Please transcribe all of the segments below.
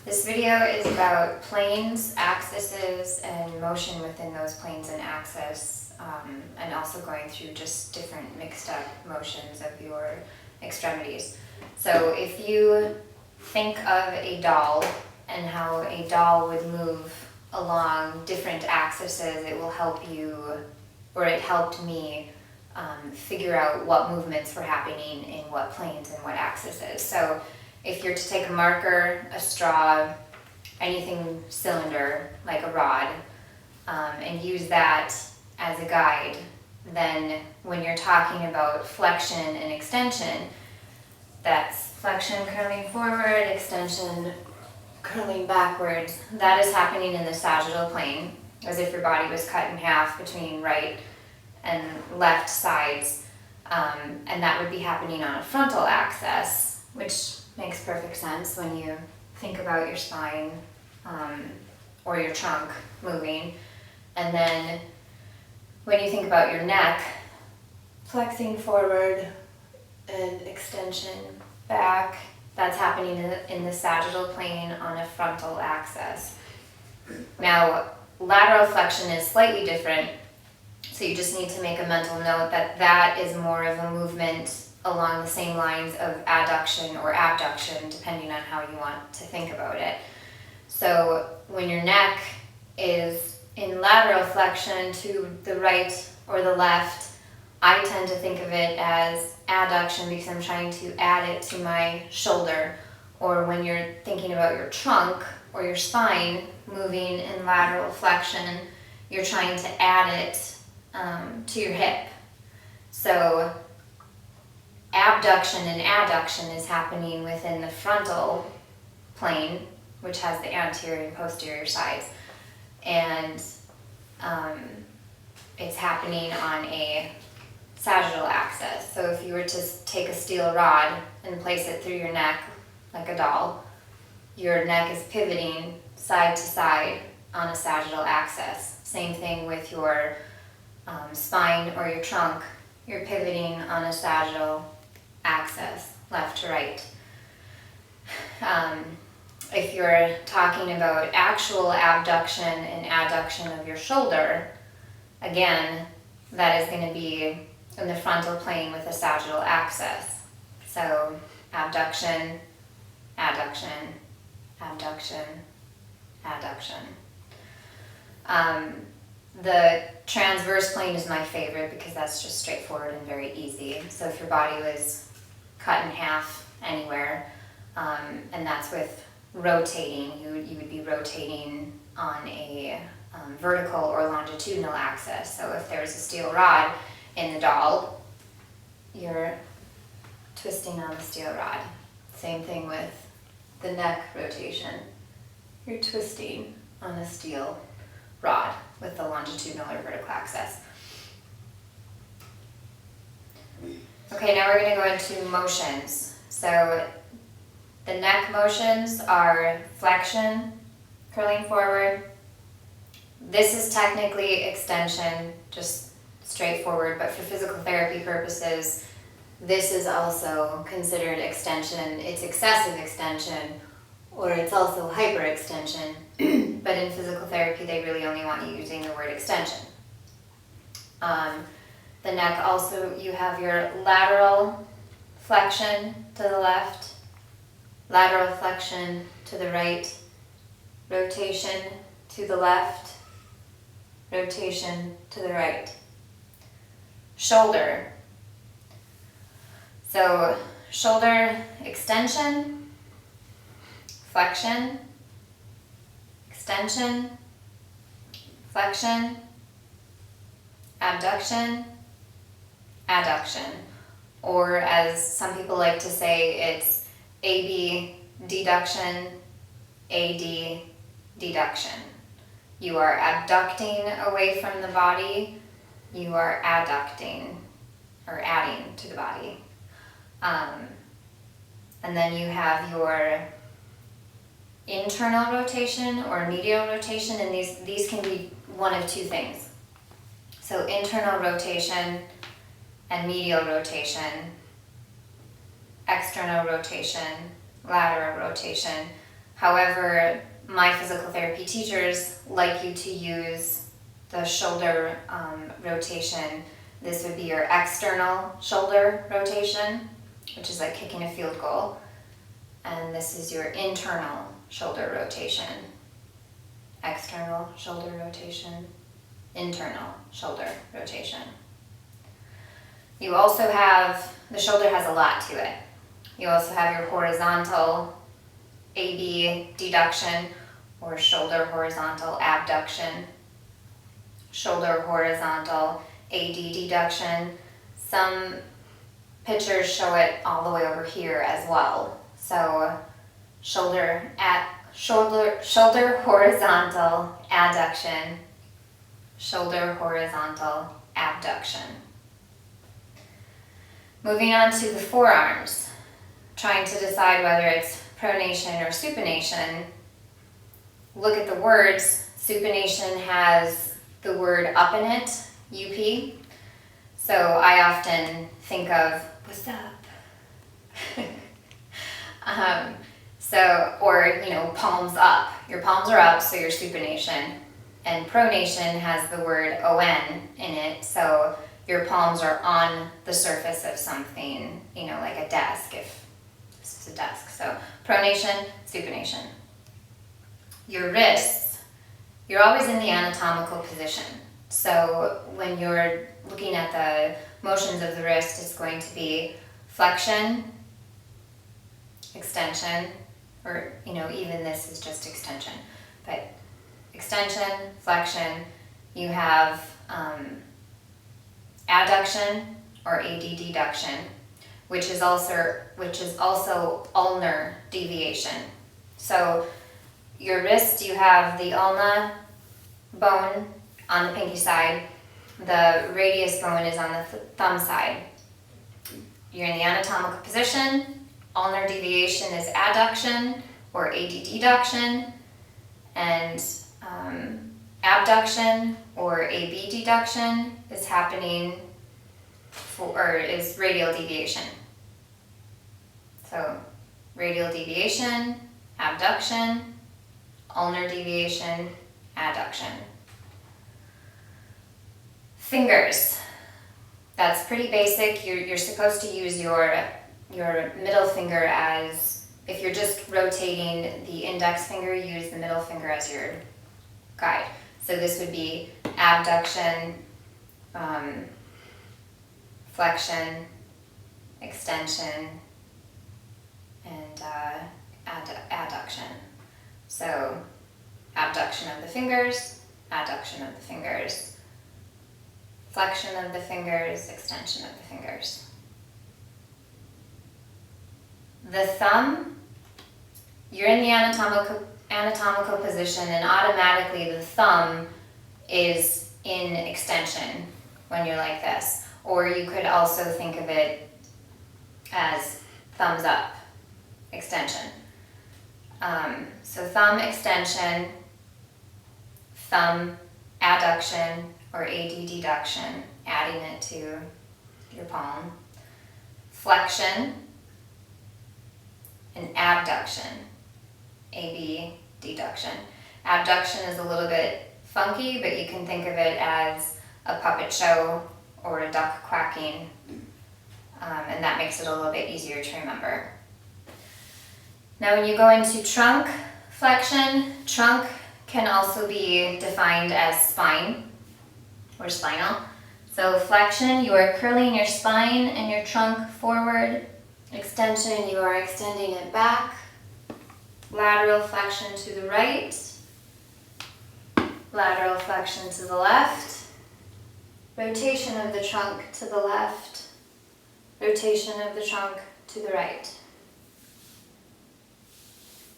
This video is about planes, axes, and motion within those planes and axis, and also going through just different mixed up motions of your extremities. So if you think of a doll and how a doll would move along different axes, it will help you, or it helped me, figure out what movements were happening in what planes and what axes. So if you're to take a marker, a straw, anything cylinder like a rod, and use that as a guide, then when you're talking about flexion and extension, that's flexion curling forward, extension curling backwards. That is happening in the sagittal plane, as if your body was cut in half between right and left sides, and that would be happening on a frontal axis, which makes perfect sense when you think about your spine or your trunk moving. And then when you think about your neck, flexing forward and extension back, that's happening in the sagittal plane on a frontal axis. Now, lateral flexion is slightly different, so you just need to make a mental note that that is more of a movement along the same lines of adduction or abduction, depending on how you want to think about it. So when your neck is in lateral flexion to the right or the left, I tend to think of it as adduction because I'm trying to add it to my shoulder. Or when you're thinking about your trunk or your spine moving in lateral flexion, you're trying to add it to your hip. So abduction and adduction is happening within the frontal plane, which has the anterior and posterior sides, and it's happening on a sagittal axis. So if you were to take a steel rod and place it through your neck like a doll, your neck is pivoting side to side on a sagittal axis. Same thing with your spine or your trunk, you're pivoting on a sagittal axis, left to right. If you're talking about actual abduction and adduction of your shoulder, again, that is going to be in the frontal plane with a sagittal axis. So abduction, adduction, abduction, adduction. The transverse plane is my favorite because that's just straightforward and very easy. So if your body was cut in half anywhere, and that's with rotating, you would be rotating on a vertical or longitudinal axis. So if there was a steel rod in the doll, you're twisting on the steel rod. Same thing with the neck rotation. You're twisting on a steel rod with the longitudinal or vertical axis. Okay, now we're going to go into motions. So the neck motions are flexion, curling forward. This is technically extension, just straightforward, but for physical therapy purposes, this is also considered extension. It's excessive extension, or it's also hyperextension. But in physical therapy, they really only want you using the word extension. The neck also, you have your lateral flexion to the left, lateral flexion to the right, rotation to the left, rotation to the right. Shoulder. So shoulder extension, flexion, extension, flexion, abduction, adduction. Or as some people like to say, it's AB deduction, AD deduction. You are abducting away from the body, you are adducting or adding to the body. And then you have your internal rotation or medial rotation, and these can be one of two things. So internal rotation and medial rotation, external rotation, lateral rotation. However, my physical therapy teachers like you to use the shoulder rotation. This would be your external shoulder rotation, which is like kicking a field goal. And this is your internal shoulder rotation. External shoulder rotation, internal shoulder rotation. You also have, the shoulder has a lot to it. You also have your horizontal AB deduction or shoulder horizontal abduction, shoulder horizontal AD deduction. Some pictures show it all the way over here as well. So shoulder horizontal adduction, shoulder horizontal abduction. Moving on to the forearms, trying to decide whether it's pronation or supination. Look at the words. Supination has the word up in it, UP. So I often think of, what's up? Palms up. Your palms are up, so your supination. And pronation has the word ON in it, so your palms are on the surface of something, like a desk, if this is a desk. So pronation, supination. Your wrists, you're always in the anatomical position. So when you're looking at the motions of the wrist, it's going to be flexion, extension, or even this is just extension, but extension, flexion. You have adduction or AD deduction, which is also ulnar deviation. So your wrist, you have the ulna bone on the pinky side, the radius bone is on the thumb side. You're in the anatomical position. Ulnar deviation is adduction or AD deduction, and abduction or AB deduction is happening is radial deviation. So radial deviation, abduction, ulnar deviation, adduction. Fingers, that's pretty basic. You're supposed to use your middle finger as, if you're just rotating the index finger, use the middle finger as your guide. So this would be abduction, flexion, extension, and adduction. So abduction of the fingers, adduction of the fingers, flexion of the fingers, extension of the fingers. The thumb, you're in the anatomical position, and automatically the thumb is in extension when you're like this. Or you could also think of it as thumbs up, extension. So thumb extension, thumb adduction or AD deduction, adding it to your palm. Flexion and abduction, AB deduction. Abduction is a little bit funky, but you can think of it as a puppet show or a duck quacking, and that makes it a little bit easier to remember. Now when you go into trunk flexion, trunk can also be defined as spine or spinal. So flexion, you are curling your spine and your trunk forward. Extension, you are extending it back. Lateral flexion to the right. Lateral flexion to the left. Rotation of the trunk to the left. Rotation of the trunk to the right.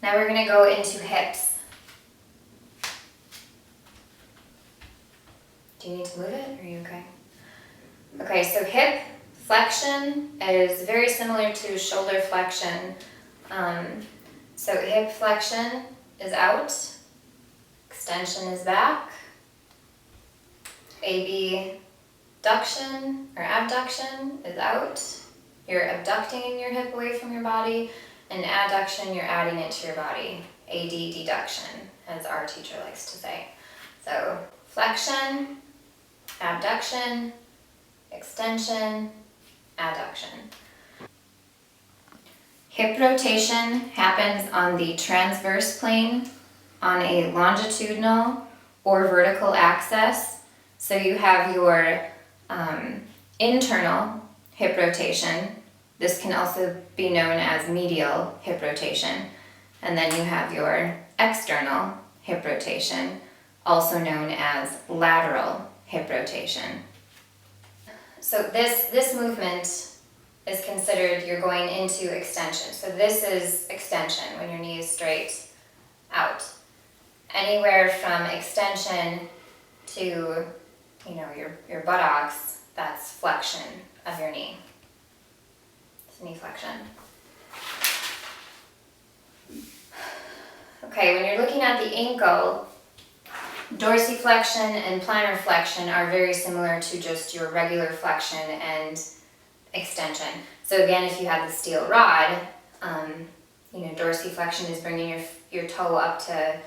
Now we're going to go into hips. Do you need to move it, or are you okay? Okay, so hip flexion is very similar to shoulder flexion. So hip flexion is out, extension is back, abduction or abduction is out. You're abducting your hip away from your body, an adduction, you're adding it to your body. Aide deduction, as our teacher likes to say. So flexion, abduction, extension, adduction. Hip rotation happens on the transverse plane on a longitudinal or vertical axis. So you have your internal hip rotation. This can also be known as medial hip rotation. And then you have your external hip rotation, also known as lateral hip rotation. So this movement is considered you're going into extension. So this is extension when your knee is straight out. Anywhere from extension to, your buttocks, that's flexion of your knee. It's knee flexion. Okay, when you're looking at the ankle, dorsiflexion and plantar flexion are very similar to just your regular flexion and extension. So again, if you have the steel rod, dorsiflexion is bringing your toe up to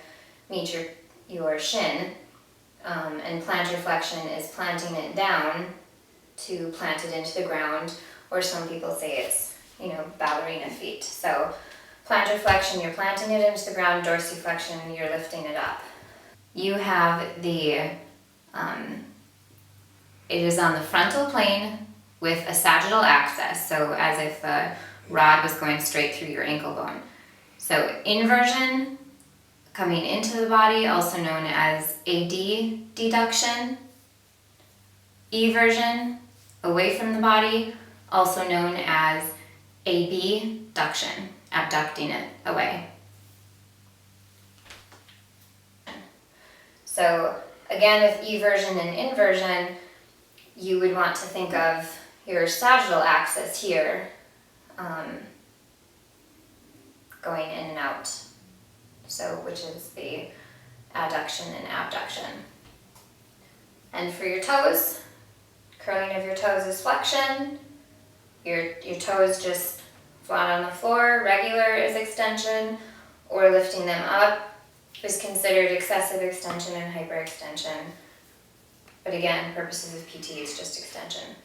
meet your shin, and plantar flexion is planting it down to plant it into the ground, or some people say it's, ballerina feet. So plantar flexion, you're planting it into the ground. Dorsiflexion, you're lifting it up. You have it is on the frontal plane with a sagittal axis, so as if the rod was going straight through your ankle bone. So inversion, coming into the body, also known as aide deduction. Eversion, away from the body, also known as abduction, abducting it away. So again, with eversion and inversion, you would want to think of your sagittal axis here, going in and out. So which is the adduction and abduction. And for your toes, curling of your toes is flexion. Your toes just flat on the floor, regular is extension, or lifting them up is considered excessive extension and hyperextension. But again, purposes of PT, it's just extension.